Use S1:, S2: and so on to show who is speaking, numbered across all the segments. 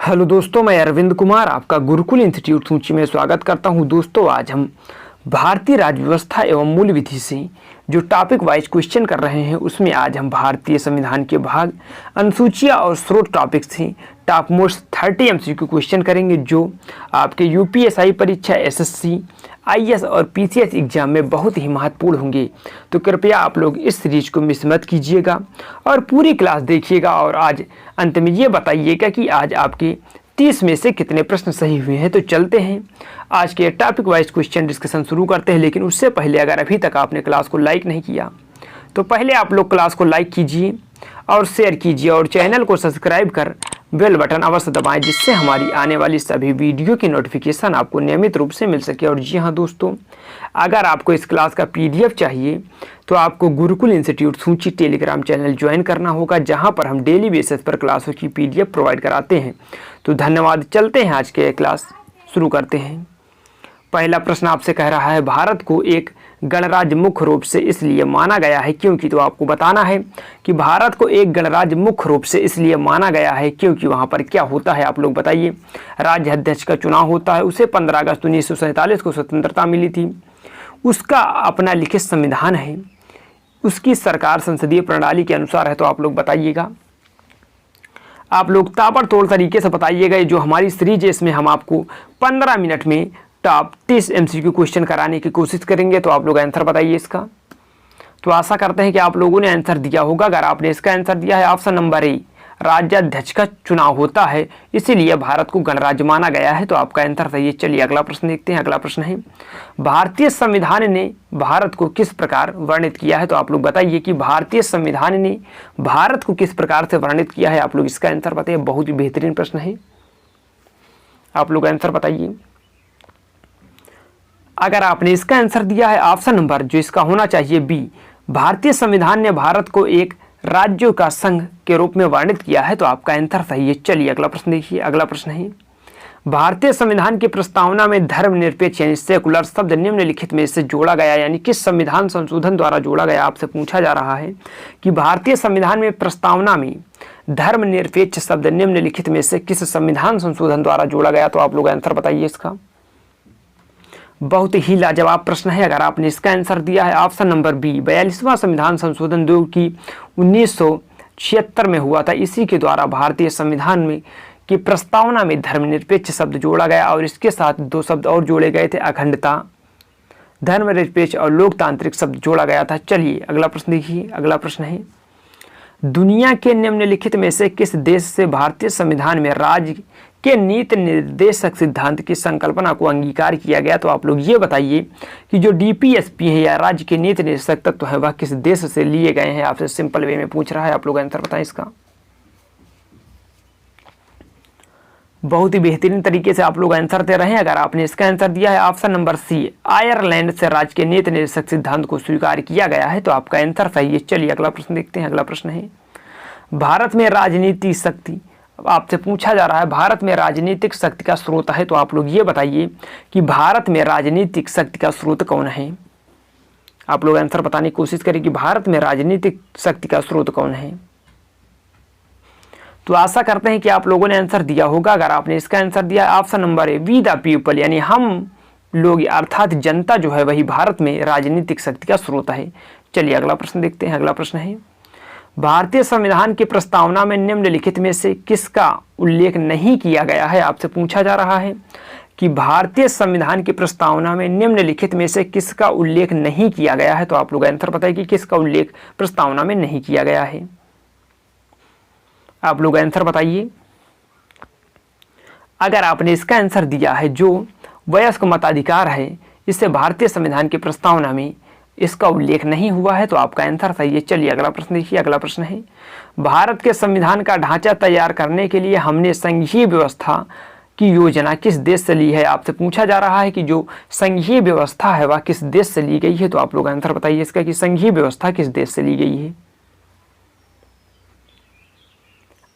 S1: Hello दोस्तों, मैं अरविंद कुमार आपका गुरुकुल इंस्टीट्यूट सूची में स्वागत करता हूं। दोस्तों, आज हम भारतीय राज्य व्यवस्था एवं मूल विधि से जो टॉपिक वाइज क्वेश्चन कर रहे हैं उसमें आज हम भारतीय संविधान के भाग, अनुसूचियां और स्रोत टॉपिक से टॉप मोस्ट 30 MCQ क्वेश्चन करेंगे जो आपके यूपीएसआई परीक्षा, एसएससी, आईएएस और पीसीएस एग्जाम में बहुत ही महत्वपूर्ण होंगे। तो कृपया आप लोग इस सीरीज को मिस मत कीजिएगा और पूरी क्लास देखिएगा और आज अंत में ये बताइएगा कि आज आपके 30 में से कितने प्रश्न सही हुए हैं। तो चलते हैं आज के टॉपिक वाइज क्वेश्चन डिस्कशन शुरू करते हैं। लेकिन उससे पहले अगर अभी तक आपने क्लास को लाइक नहीं किया तो पहले आप लोग क्लास को लाइक कीजिए और शेयर कीजिए और चैनल को सब्सक्राइब कर बेल बटन अवश्य दबाएं, जिससे हमारी आने वाली सभी वीडियो की नोटिफिकेशन आपको नियमित रूप से मिल सके। और जी हाँ दोस्तों, अगर आपको इस क्लास का PDF चाहिए तो आपको गुरुकुल इंस्टीट्यूट सूची टेलीग्राम चैनल ज्वाइन करना होगा, जहां पर हम डेली बेसिस पर क्लासों की PDF प्रोवाइड कराते हैं। तो धन्यवाद। चलते हैं आज के क्लास शुरू करते हैं। पहला प्रश्न आपसे कह रहा है, भारत को एक गणराज्य मुख्य रूप से इसलिए माना गया है क्योंकि। तो आपको बताना है कि भारत को एक गणराज्य मुख्य रूप से इसलिए माना गया है क्योंकि वहाँ पर क्या होता है, आप लोग बताइए। राज्य अध्यक्ष का चुनाव होता है, उसे 15 अगस्त 1947 को स्वतंत्रता मिली थी, उसका अपना लिखित संविधान है, उसकी सरकार संसदीय प्रणाली के अनुसार है। तो आप लोग बताइएगा, आप लोग ताबड़तोड़ तरीके से बताइएगा। ये जो हमारी सीरीज है इसमें हम आपको 15 मिनट में टॉप 30 MCQ क्वेश्चन कराने की कोशिश करेंगे। तो आप लोग आंसर बताइए इसका। तो आशा करते हैं कि आप लोगों ने आंसर दिया होगा। अगर आपने इसका आंसर दिया है ऑप्शन नंबर ए, राज्याध्यक्ष का चुनाव होता है इसीलिए भारत को गणराज्य माना गया है, तो आपका आंसर सही है। चलिए अगला प्रश्न देखते हैं। अगला प्रश्न है, भारतीय संविधान ने भारत को किस प्रकार वर्णित किया है। तो आप लोग बताइए कि भारतीय संविधान ने भारत को किस प्रकार से वर्णित किया है। आप लोग इसका आंसर बताइए। बहुत ही बेहतरीन प्रश्न है, आप लोग आंसर बताइए। अगर आपने इसका आंसर दिया है ऑप्शन नंबर जो इसका होना चाहिए बी, भारतीय संविधान ने भारत को एक राज्यों का संघ के रूप में वर्णित किया है, तो आपका आंसर सही है। चलिए अगला प्रश्न देखिए। अगला प्रश्न है, भारतीय संविधान की प्रस्तावना में धर्मनिरपेक्ष यानी सेकुलर शब्द निम्नलिखित में से जोड़ा गया, यानी किस संविधान संशोधन द्वारा जोड़ा गया। आपसे पूछा जा रहा है कि भारतीय संविधान में प्रस्तावना में धर्मनिरपेक्ष शब्द निम्नलिखित में से किस संविधान संशोधन द्वारा जोड़ा गया। तो आप लोग आंसर बताइए इसका। बहुत ही लाजवाब प्रश्न है। अगर आपने इसका आंसर दिया है ऑप्शन नंबर बी, 42वां संविधान संशोधन जो कि 1976 में हुआ था, इसी के द्वारा भारतीय संविधान में की प्रस्तावना में धर्मनिरपेक्ष शब्द जोड़ा गया और इसके साथ 2 शब्द और जोड़े गए थे, अखंडता, धर्मनिरपेक्ष और लोकतांत्रिक शब्द जोड़ा गया था। चलिए अगला प्रश्न देखिए। अगला प्रश्न है, दुनिया के निम्नलिखित में से किस देश से भारतीय संविधान में राज्य के नीति निर्देशक सिद्धांत की संकल्पना को अंगीकार किया गया। तो आप लोग ये बताइए कि जो DPSP है या राज्य के नीति निर्देशक तत्व है वह किस देश से लिए गए हैं। आपसे सिंपल वे में पूछ रहा है, आप लोग आंसर बताएं इसका। बहुत ही बेहतरीन तरीके से आप लोग आंसर दे रहे हैं। अगर आपने इसका आंसर दिया है ऑप्शन नंबर सी, आयरलैंड से राज्य के नीति निर्देशक सिद्धांत को स्वीकार किया गया है, तो आपका आंसर सही है। चलिए अगला प्रश्न देखते हैं। अगला प्रश्न है, भारत में राजनीतिक शक्ति, आपसे पूछा जा रहा है भारत में राजनीतिक शक्ति का स्रोत है, तो आप लोग ये बताइए कि भारत में राजनीतिक शक्ति का स्रोत कौन है। आप लोग आंसर बताने की कोशिश करें कि भारत में राजनीतिक शक्ति का स्रोत कौन है। तो आशा करते हैं कि आप लोगों ने आंसर दिया होगा। अगर आपने इसका आंसर दिया option number A, we the people, यानी हम लोग अर्थात जनता जो है वही भारत में राजनीतिक शक्ति का स्रोत है। चलिए अगला प्रश्न देखते हैं। अगला प्रश्न है, भारतीय संविधान की प्रस्तावना में निम्नलिखित में से किसका उल्लेख नहीं किया गया है। आपसे पूछा जा रहा है कि भारतीय संविधान की प्रस्तावना में निम्नलिखित में से किसका उल्लेख नहीं किया गया है। तो आप लोग आंसर बताइए कि किसका उल्लेख प्रस्तावना में नहीं किया गया है। आप लोग आंसर बताइए। अगर आपने इसका आंसर दिया है जो वयस्क मताधिकार है, इससे भारतीय संविधान की प्रस्तावना में इसका उल्लेख नहीं हुआ है, तो आपका आंसर सही है। चलिए अगला प्रश्न देखिए। अगला प्रश्न है, भारत के संविधान का ढांचा तैयार करने के लिए हमने संघीय व्यवस्था की योजना किस देश से ली है। आपसे पूछा जा रहा है कि जो संघीय व्यवस्था है वह किस देश से ली गई है। तो आप लोग आंसर बताइए इसका कि संघीय व्यवस्था किस देश से ली गई है।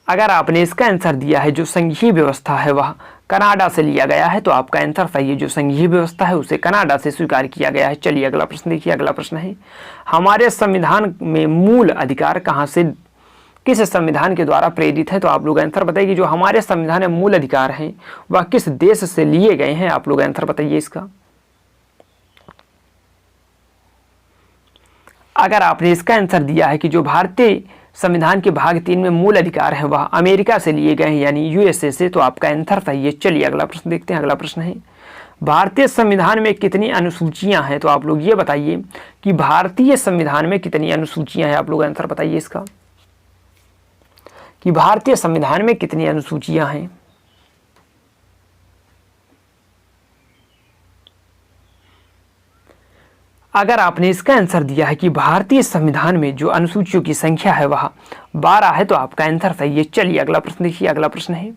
S1: अगर आपने इसका आंसर दिया है जो संघीय व्यवस्था है वह कनाडा से लिया गया है, तो आपका आंसर सही है। जो संघीय व्यवस्था है उसे कनाडा से स्वीकार किया गया है। चलिए अगला प्रश्न देखिए। अगला प्रश्न है, हमारे संविधान में मूल अधिकार कहाँ से किस संविधान के द्वारा प्रेरित है? तो आप लोग आंसर बताइए। जो हमारे संविधान में मूल अधिकार हैं वह किस देश से लिए गए हैं? आप लोग आंसर बताइए इसका। अगर आपने इसका आंसर दिया है कि जो भारतीय संविधान के भाग 3 में मूल अधिकार है वह अमेरिका से लिए गए हैं यानी यूएसए से, तो आपका आंसर सही है। चलिए अगला प्रश्न देखते हैं। अगला प्रश्न है, भारतीय संविधान में कितनी अनुसूचियां हैं? तो आप लोग ये बताइए कि भारतीय संविधान में कितनी अनुसूचियां हैं? आप लोग आंसर बताइए इसका कि भारतीय संविधान में कितनी अनुसूचियां हैं। अगर आपने इसका आंसर दिया है कि भारतीय संविधान में जो अनुसूचियों की संख्या है वह 12 है, तो आपका आंसर सही है। चलिए अगला प्रश्न देखिए। अगला प्रश्न है,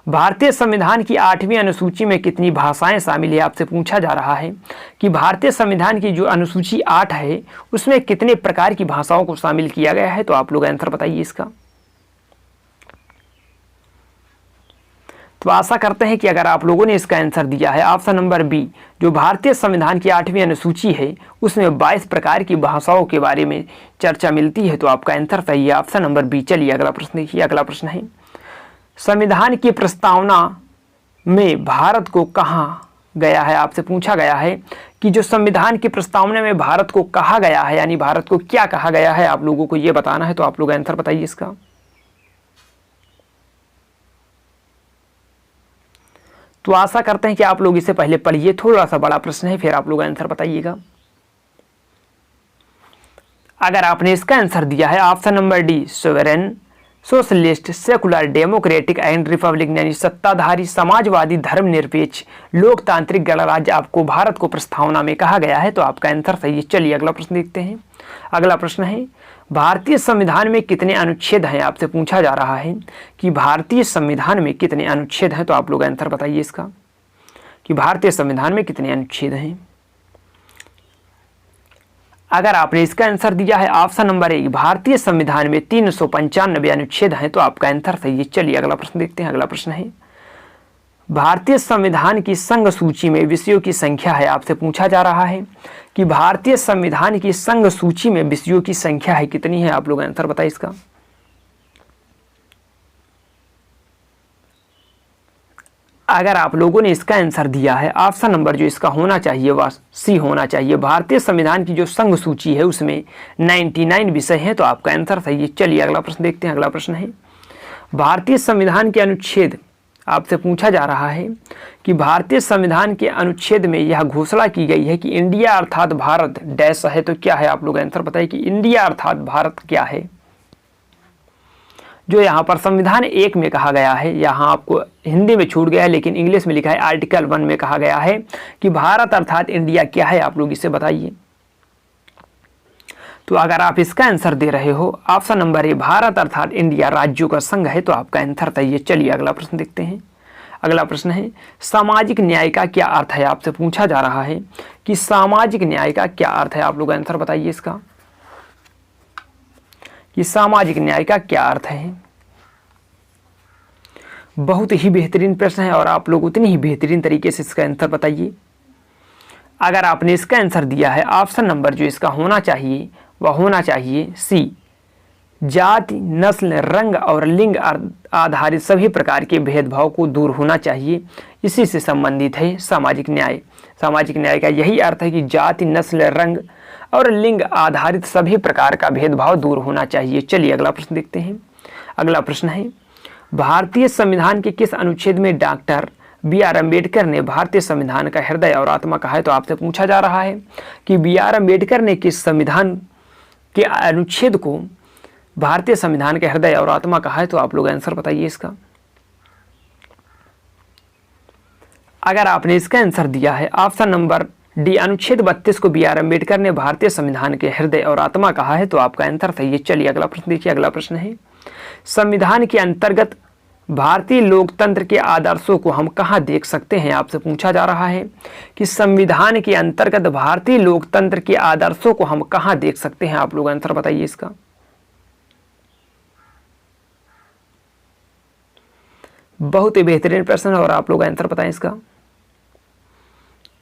S1: भारतीय संविधान की 8वीं अनुसूची में कितनी भाषाएं शामिल है? आपसे पूछा जा रहा है कि भारतीय संविधान की जो अनुसूची 8 है उसमें कितने प्रकार की भाषाओं को शामिल किया गया है? तो आप लोग आंसर बताइए इसका। तो आशा करते हैं कि अगर आप लोगों ने इसका आंसर दिया है ऑप्शन नंबर बी, जो भारतीय संविधान की 8वीं अनुसूची है उसमें 22 प्रकार की भाषाओं के बारे में चर्चा मिलती है, तो आपका आंसर सही है ऑप्शन नंबर बी। चलिए अगला प्रश्न देखिए। अगला प्रश्न है, संविधान की प्रस्तावना में भारत को कहा गया है? आपसे पूछा गया है कि जो संविधान की प्रस्तावना में भारत को कहा गया है यानी भारत को क्या कहा गया है, आप लोगों को यह बताना है, तो आप लोग आंसर बताइए इसका। तो आशा करते हैं कि आप लोग इसे पहले पढ़िए, थोड़ा सा बड़ा प्रश्न है, फिर आप लोग आंसर बताइएगा। अगर आपने इसका आंसर दिया है option number D, sovereign, socialist, secular, democratic and Republic यानी सत्ताधारी, समाजवादी, धर्मनिरपेक्ष, लोकतांत्रिक गणराज्य आपको भारत को प्रस्तावना में कहा गया है, तो आपका आंसर सही है। चलिए अगला प्रश्न देखते हैं। अगला प्रश्न है, भारतीय संविधान में कितने अनुच्छेद हैं? आपसे पूछा जा रहा है कि भारतीय संविधान में कितने अनुच्छेद हैं, तो आप लोग आंसर बताइए इसका कि भारतीय संविधान में कितने अनुच्छेद हैं। अगर आपने इसका आंसर दिया है ऑप्शन नंबर ए, भारतीय संविधान में 395 अनुच्छेद हैं, तो आपका आंसर सही है। चलिए अगला प्रश्न देखते हैं। अगला प्रश्न है, भारतीय संविधान की संघ सूची में विषयों की संख्या है? आपसे पूछा जा रहा है कि भारतीय संविधान की संघ सूची में विषयों की संख्या है कितनी है? आप लोग आंसर बताइए इसका। अगर आप लोगों ने इसका आंसर दिया है ऑप्शन नंबर जो इसका होना चाहिए वह सी होना चाहिए। भारतीय संविधान की जो संघ सूची है उसमें 99 विषय हैं, तो आपका आंसर सही है। चलिए अगला प्रश्न देखते हैं। अगला प्रश्न है, भारतीय संविधान के अनुच्छेद, आपसे पूछा जा रहा है कि भारतीय संविधान के अनुच्छेद में यह घोषणा की गई है कि इंडिया अर्थात भारत डैश है, तो क्या है? आप लोग आंसर बताइए कि इंडिया अर्थात भारत क्या है। जो यहाँ पर संविधान 1 में कहा गया है, यहाँ आपको हिंदी में छूट गया है लेकिन इंग्लिश में लिखा है, आर्टिकल 1 में कहा गया है कि भारत अर्थात इंडिया क्या है। आप लोग इसे बताइए। तो अगर आप इसका आंसर दे रहे हो ऑप्शन नंबर ए, भारत अर्थात इंडिया राज्यों का संघ है, तो आपका आंसर सही है। चलिए अगला प्रश्न देखते हैं। अगला प्रश्न है, सामाजिक न्याय का क्या अर्थ है? आपसे पूछा जा रहा है कि सामाजिक न्याय का क्या अर्थ है। आप लोग आंसर बताइए इसका कि सामाजिक न्याय का क्या अर्थ है। बहुत ही बेहतरीन प्रश्न है और आप लोग उतनी ही बेहतरीन तरीके से इसका आंसर बताइए। अगर आपने इसका आंसर दिया है ऑप्शन नंबर जो इसका होना चाहिए वह होना चाहिए सी, जाति, नस्ल, रंग और लिंग आधारित सभी प्रकार के भेदभाव को दूर होना चाहिए, इसी से संबंधित है सामाजिक न्याय। सामाजिक न्याय का यही अर्थ है कि जाति, नस्ल, रंग और लिंग आधारित सभी प्रकार का भेदभाव दूर होना चाहिए। चलिए अगला प्रश्न देखते हैं। अगला प्रश्न है, भारतीय संविधान के किस अनुच्छेद में डॉक्टर बी.आर. अम्बेडकर ने भारतीय संविधान का हृदय और आत्मा कहा है? तो आपसे पूछा जा रहा है कि बी.आर. अम्बेडकर ने किस संविधान के अनुच्छेद को भारतीय संविधान के हृदय और आत्मा कहा है? तो आप लोग आंसर बताइए इसका। अगर आपने इसका आंसर दिया है ऑप्शन नंबर डी, अनुच्छेद 32 को बी.आर. अम्बेडकर ने भारतीय संविधान के हृदय और आत्मा कहा है, तो आपका आंसर सही है। चलिए अगला प्रश्न देखिए। अगला प्रश्न है, संविधान के अंतर्गत भारतीय लोकतंत्र के आदर्शों को हम कहाँ देख सकते हैं? आपसे पूछा जा रहा है कि संविधान के अंतर्गत भारतीय लोकतंत्र के आदर्शों को हम कहाँ देख सकते हैं? आप लोग आंसर बताइए इसका। बहुत ही बेहतरीन प्रश्न है और आप लोग आंसर बताएं इसका।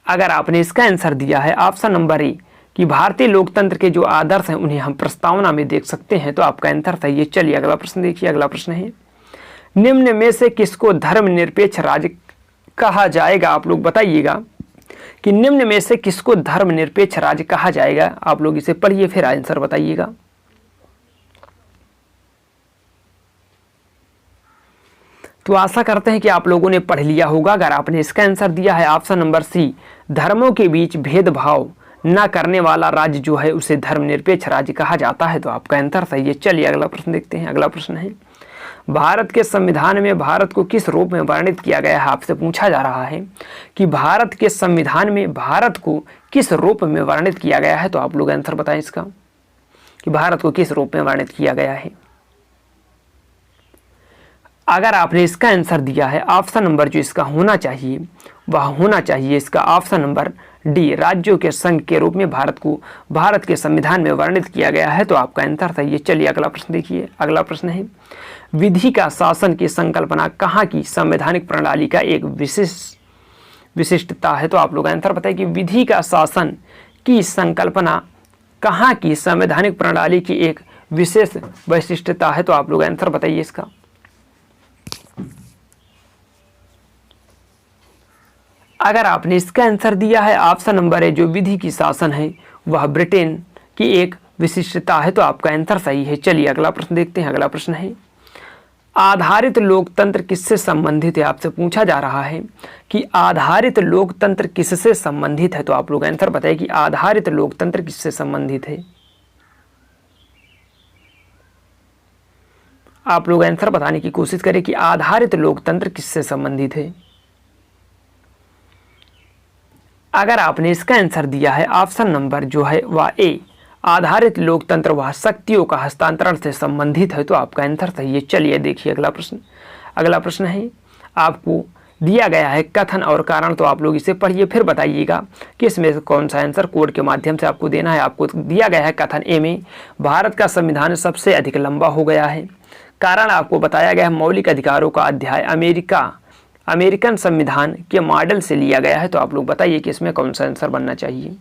S1: अगर आपने इसका आंसर दिया है ऑप्शन नंबर ए, कि भारतीय लोकतंत्र के जो आदर्श हैं उन्हें हम प्रस्तावना में देख सकते हैं, तो आपका आंसर सही है। चलिए अगला प्रश्न देखिए। अगला प्रश्न है, निम्न में से किसको धर्मनिरपेक्ष राज्य कहा जाएगा? आप लोग बताइएगा कि निम्न में से किसको धर्मनिरपेक्ष राज्य कहा जाएगा। आप लोग इसे पढ़िए फिर आंसर बताइएगा। तो आशा करते हैं कि आप लोगों ने पढ़ लिया होगा। अगर आपने इसका आंसर दिया है ऑप्शन नंबर सी, धर्मों के बीच भेदभाव न करने वाला राज्य जो है उसे धर्मनिरपेक्ष राज्य कहा जाता है, तो आपका आंसर सही है। चलिए अगला प्रश्न देखते हैं। अगला प्रश्न है, भारत के संविधान में भारत को किस रूप में वर्णित किया गया है? आपसे पूछा जा रहा है कि भारत के संविधान में भारत को किस रूप में वर्णित किया गया है, तो आप लोग आंसर बताएं इसका कि भारत को किस रूप में वर्णित किया गया है। अगर आपने इसका आंसर दिया है ऑप्शन नंबर जो इसका होना चाहिए वह होना चाहिए इसका ऑप्शन नंबर डी, राज्यों के संघ के रूप में भारत को भारत के संविधान में वर्णित किया गया है, तो आपका आंसर सही है। चलिए अगला प्रश्न देखिए। अगला प्रश्न है, विधि का शासन की संकल्पना कहाँ की संवैधानिक प्रणाली का एक विशिष्टता है? तो आप लोग आंसर बताइए कि विधि का शासन की संकल्पना कहाँ की संवैधानिक प्रणाली की एक विशेष विशिष्टता है? तो आप लोग आंसर बताइए इसका। अगर आपने इसका आंसर दिया है ऑप्शन नंबर है जो विधि की शासन है वह ब्रिटेन की एक विशिष्टता है, तो आपका आंसर सही है। चलिए अगला प्रश्न देखते हैं। अगला प्रश्न है, आधारित लोकतंत्र किससे संबंधित है? आपसे पूछा जा रहा है कि आधारित लोकतंत्र किससे संबंधित है, तो आप लोग आंसर बताइए कि आधारित लोकतंत्र किससे संबंधित है। आप लोग आंसर बताने की कोशिश करें कि आधारित लोकतंत्र किससे संबंधित है। अगर आपने इसका आंसर दिया है ऑप्शन नंबर जो है वह ए, आधारित लोकतंत्र वह शक्तियों का हस्तांतरण से संबंधित है, तो आपका आंसर सही है। चलिए देखिए अगला प्रश्न। अगला प्रश्न है, आपको दिया गया है कथन और कारण, तो आप लोग इसे पढ़िए फिर बताइएगा कि इसमें से कौन सा आंसर कोड के माध्यम से आपको देना है। आपको दिया गया है कथन ए में, भारत का संविधान सबसे अधिक लंबा हो गया है। कारण आपको बताया गया है मौलिक अधिकारों का अध्याय अमेरिकन संविधान के मॉडल से लिया गया है, तो आप लोग बताइए कि इसमें कौन सा आंसर बनना चाहिए।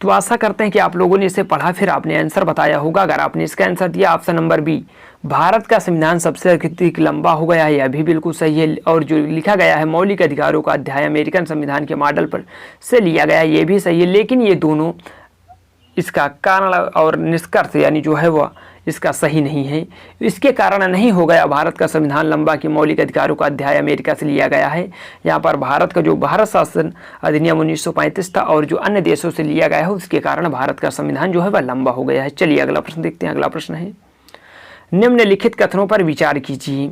S1: तो आशा करते हैं कि आप लोगों ने इसे पढ़ा फिर आपने आंसर बताया होगा। अगर आपने इसका आंसर दिया ऑप्शन नंबर बी, भारत का संविधान सबसे अधिक लंबा हो गया है, यह भी बिल्कुल सही है। और जो लिखा गया है मौलिक अधिकारों का अध्याय अमेरिकन संविधान के मॉडल पर से लिया गया है, ये भी सही है। लेकिन ये दोनों इसका कारण और निष्कर्ष यानी जो है वह इसका सही नहीं है। इसके कारण नहीं हो गया भारत का संविधान लंबा कि मौलिक अधिकारों का अध्याय अमेरिका से लिया गया है। यहाँ पर भारत का जो भारत शासन अधिनियम 1935 था और जो अन्य देशों से लिया गया है उसके कारण भारत का संविधान जो है वह लंबा हो गया है। चलिए अगला प्रश्न देखते हैं। अगला प्रश्न है, निम्नलिखित कथनों पर विचार कीजिए।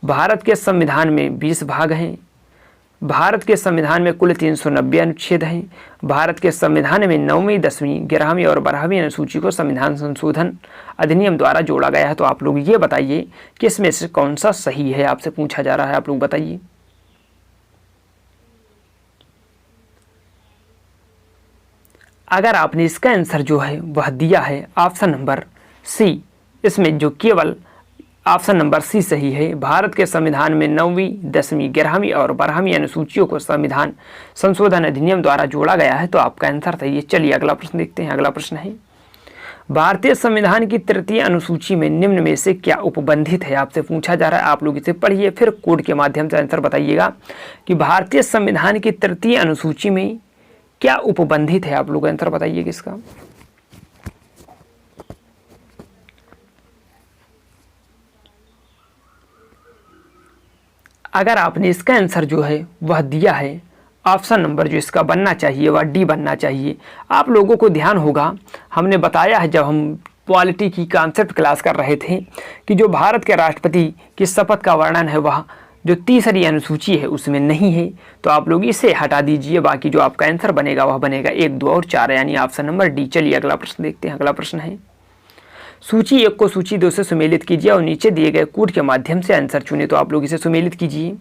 S1: भारत के संविधान में 20 भाग हैं। भारत के संविधान में कुल 390 अनुच्छेद हैं। भारत के संविधान में 9वीं, 10वीं, 11वीं और 12वीं अनुसूची को संविधान संशोधन अधिनियम द्वारा जोड़ा गया है, तो आप लोग ये बताइए कि इसमें से कौन सा सही है। आपसे पूछा जा रहा है, आप लोग बताइए। अगर आपने इसका आंसर जो है वह दिया है ऑप्शन नंबर सी, इसमें जो केवल ऑप्शन नंबर सी सही है। भारत के संविधान में 9वीं, 10वीं, 11वीं और 12वीं अनुसूचियों को संविधान संशोधन अधिनियम द्वारा जोड़ा गया है, तो आपका आंसर सही है। चलिए अगला प्रश्न देखते हैं। अगला प्रश्न है, भारतीय संविधान की तृतीय अनुसूची में निम्न में से क्या उपबंधित है? आपसे पूछा जा रहा है, आप लोग इसे पढ़िए फिर कोड के माध्यम से आंसर बताइएगा कि भारतीय संविधान की तृतीय अनुसूची में क्या उपबंधित है। आप लोग आंसर बताइए किसका। अगर आपने इसका आंसर जो है वह दिया है ऑप्शन नंबर जो इसका बनना चाहिए वह डी बनना चाहिए। आप लोगों को ध्यान होगा, हमने बताया है जब हम पॉलिटी की कॉन्सेप्ट क्लास कर रहे थे कि जो भारत के राष्ट्रपति की शपथ का वर्णन है वह जो तीसरी अनुसूची है उसमें नहीं है, तो आप लोग इसे हटा दीजिए। बाकी जो आपका आंसर बनेगा वह बनेगा 1, 2 और 4 यानी ऑप्शन नंबर डी। चलिए अगला प्रश्न देखते हैं। अगला प्रश्न है, सूची 1 को सूची 2 से सुमेलित कीजिए और नीचे दिए गए कोड के माध्यम से आंसर चुने, तो आप लोग इसे सुमेलित कीजिए।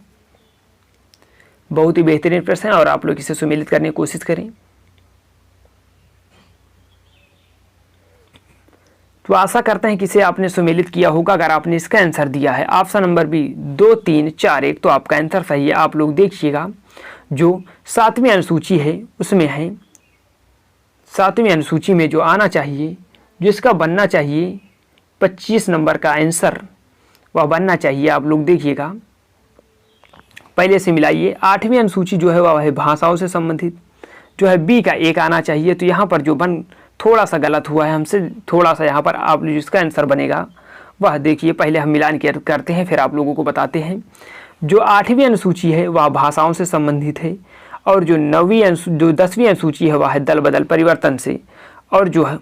S1: बहुत ही बेहतरीन प्रश्न है और आप लोग इसे सुमेलित करने की कोशिश करें। तो आशा करते हैं कि इसे आपने सुमेलित किया होगा। अगर आपने इसका आंसर दिया है ऑप्शन नंबर बी 2, 3, 4, 1, तो आपका आंसर सही है। आप लोग देखिएगा जो 7वीं अनुसूची है उसमें है, 7वीं अनुसूची में जो आना चाहिए, जो इसका बनना चाहिए 25 नंबर का आंसर वह बनना चाहिए। आप लोग देखिएगा, पहले से मिलाइए। 8वीं अनुसूची जो है वह है भाषाओं से संबंधित, जो है बी का 1 आना चाहिए। तो यहाँ पर जो थोड़ा सा गलत हुआ है हमसे, थोड़ा सा यहाँ पर आप जिसका आंसर बनेगा वह देखिए। पहले हम मिलान करते हैं फिर आप लोगों को बताते हैं। जो 8वीं अनुसूची है वह भाषाओं से संबंधित है, और जो 10वीं अनुसूची है वह है दल बदल परिवर्तन से, और जो है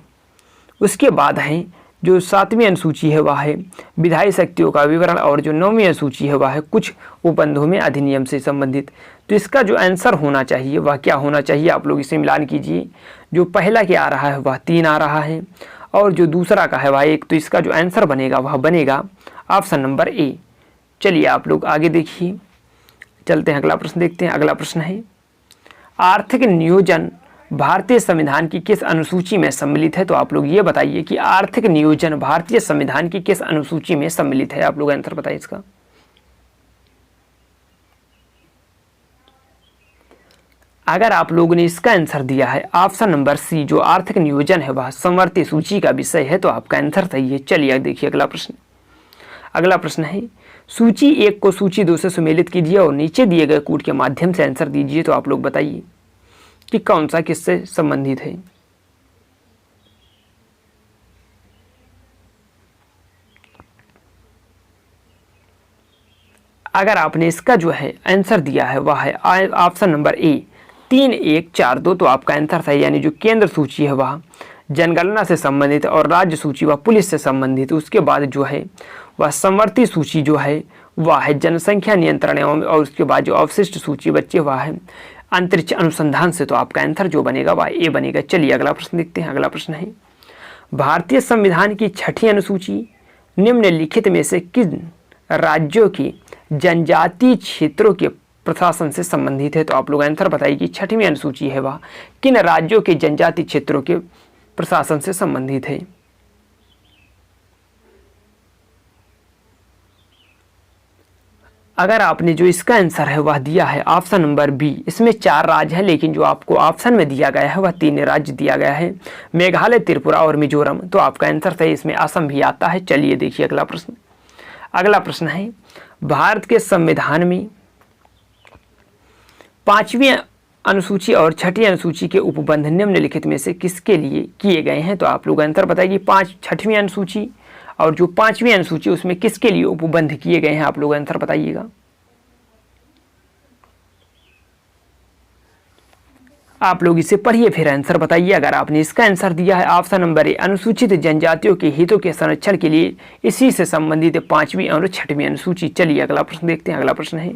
S1: उसके बाद है जो 7वीं अनुसूची है वह है विधायी शक्तियों का विवरण, और जो 9वीं अनुसूची है वह है कुछ उपबंधों में अधिनियम से संबंधित। तो इसका जो आंसर होना चाहिए वह क्या होना चाहिए, आप लोग इसे मिलान कीजिए। जो पहला क्या आ रहा है वह 3 आ रहा है, और जो दूसरा का है वह 1। तो इसका जो आंसर बनेगा वह बनेगा ऑप्शन नंबर ए। चलिए आप लोग आगे देखिए, चलते हैं अगला प्रश्न देखते हैं। अगला प्रश्न है, आर्थिक नियोजन भारतीय संविधान की किस अनुसूची में सम्मिलित है? तो आप लोग ये बताइए कि आर्थिक नियोजन भारतीय संविधान की किस अनुसूची में सम्मिलित है। आप लोग आंसर बताइए इसका। अगर आप लोगों ने इसका आंसर दिया है ऑप्शन नंबर सी, जो आर्थिक नियोजन है वह समवर्ती सूची का विषय है, तो आपका आंसर सही है। चलिए देखिए अगला प्रश्न। अगला प्रश्न है, सूची 1 को सूची 2 से सुमेलित कीजिए और नीचे दिए गए कूट के माध्यम से आंसर दीजिए। तो आप लोग बताइए कि कौन सा किससे संबंधित है। अगर आपने इसका जो है आंसर दिया है वह है ऑप्शन नंबर ए 3142, तो आपका आंसर सही, यानी जो केंद्र सूची है वह जनगणना से संबंधित और राज्य सूची वह पुलिस से संबंधित। उसके बाद जो है वह समवर्ती सूची जो है वह है जनसंख्या नियंत्रण एवं, और उसके बाद जो अवशिष्ट सूची बच्चे वह है अंतरिक्ष अनुसंधान से। तो आपका आंसर जो बनेगा वह ए बनेगा। चलिए अगला प्रश्न देखते हैं। अगला प्रश्न है, भारतीय संविधान की 6ठी अनुसूची निम्नलिखित में से किन राज्यों की जनजातीय क्षेत्रों के प्रशासन से संबंधित है? तो आप लोग आंसर बताइए कि 6वीं अनुसूची है वह किन राज्यों के जनजातीय क्षेत्रों के प्रशासन से संबंधित है। अगर आपने जो इसका आंसर है वह दिया है ऑप्शन नंबर बी, इसमें 4 राज्य हैं, लेकिन जो आपको ऑप्शन में दिया गया है वह 3 राज्य दिया गया है, मेघालय, त्रिपुरा और मिजोरम। तो आपका आंसर सही, इसमें असम भी आता है। चलिए देखिए अगला प्रश्न। अगला प्रश्न है, भारत के संविधान में 5वीं अनुसूची और 6ठी अनुसूची के उपबंध निम्नलिखित में से किसके लिए किए गए हैं? तो आप लोग आंसर बताइए 6वीं अनुसूची और जो 5वीं अनुसूची उसमें किसके लिए उपबंध किए गए हैं? आप लोग आंसर बताइएगा। आप लोग इसे पढ़िए फिर आंसर बताइए। अगर आपने इसका आंसर दिया है ऑप्शन नंबर ए अनुसूचित जनजातियों के हितों के संरक्षण के लिए इसी से संबंधित 5वीं और 6वीं अनुसूची। चलिए अगला प्रश्न देखते हैं। अगला प्रश्न है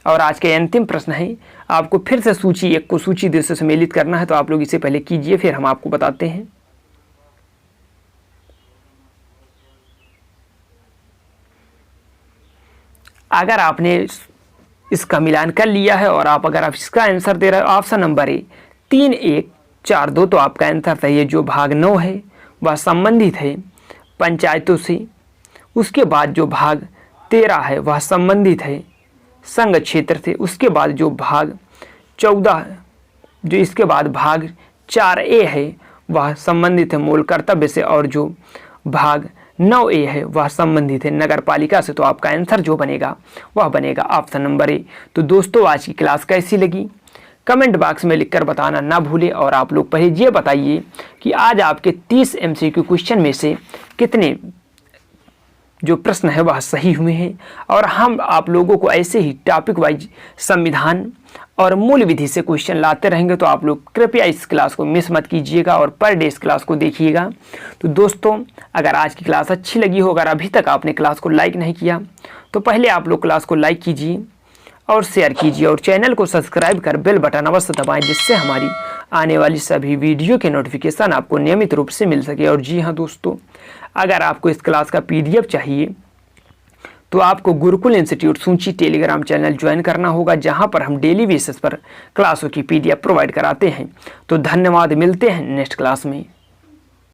S1: और आज के अंतिम प्रश्न है, आपको फिर से सूची 1 को सूची 2 से सम्मिलित करना है। तो आप लोग इसे पहले कीजिए फिर हम आपको बताते हैं। अगर आपने इसका मिलान कर लिया है और अगर आप इसका आंसर दे रहे हो ऑप्शन नंबर ए 3142, तो आपका आंसर सही है। जो भाग 9 है वह संबंधित है पंचायतों से। उसके बाद जो भाग 13 है वह संबंधित है संघ क्षेत्र से। उसके बाद जो भाग 14 जो इसके बाद भाग 4A है वह संबंधित है मूल कर्तव्य से, और जो भाग 9A है वह संबंधित है नगर पालिका से। तो आपका आंसर जो बनेगा वह बनेगा ऑप्शन नंबर ए। तो दोस्तों आज की क्लास कैसी लगी कमेंट बॉक्स में लिखकर बताना ना भूलें, और आप लोग पहले ये बताइए कि आज आपके 30 MCQ क्वेश्चन में से कितने जो प्रश्न है वह सही हुए हैं। और हम आप लोगों को ऐसे ही टॉपिक वाइज संविधान और मूल विधि से क्वेश्चन लाते रहेंगे। तो आप लोग कृपया इस क्लास को मिस मत कीजिएगा और पर डे इस क्लास को देखिएगा। तो दोस्तों अगर आज की क्लास अच्छी लगी हो, अगर अभी तक आपने क्लास को लाइक नहीं किया तो पहले आप लोग क्लास को लाइक कीजिए और शेयर कीजिए, और चैनल को सब्सक्राइब कर बेल बटन अवश्य दबाएं, जिससे हमारी आने वाली सभी वीडियो के नोटिफिकेशन आपको नियमित रूप से मिल सके। और जी हाँ दोस्तों, अगर आपको इस क्लास का PDF चाहिए तो आपको गुरुकुल इंस्टीट्यूट सूंची टेलीग्राम चैनल ज्वाइन करना होगा, जहां पर हम डेली बेसिस पर क्लासों की PDF प्रोवाइड कराते हैं। तो धन्यवाद, मिलते हैं नेक्स्ट क्लास में।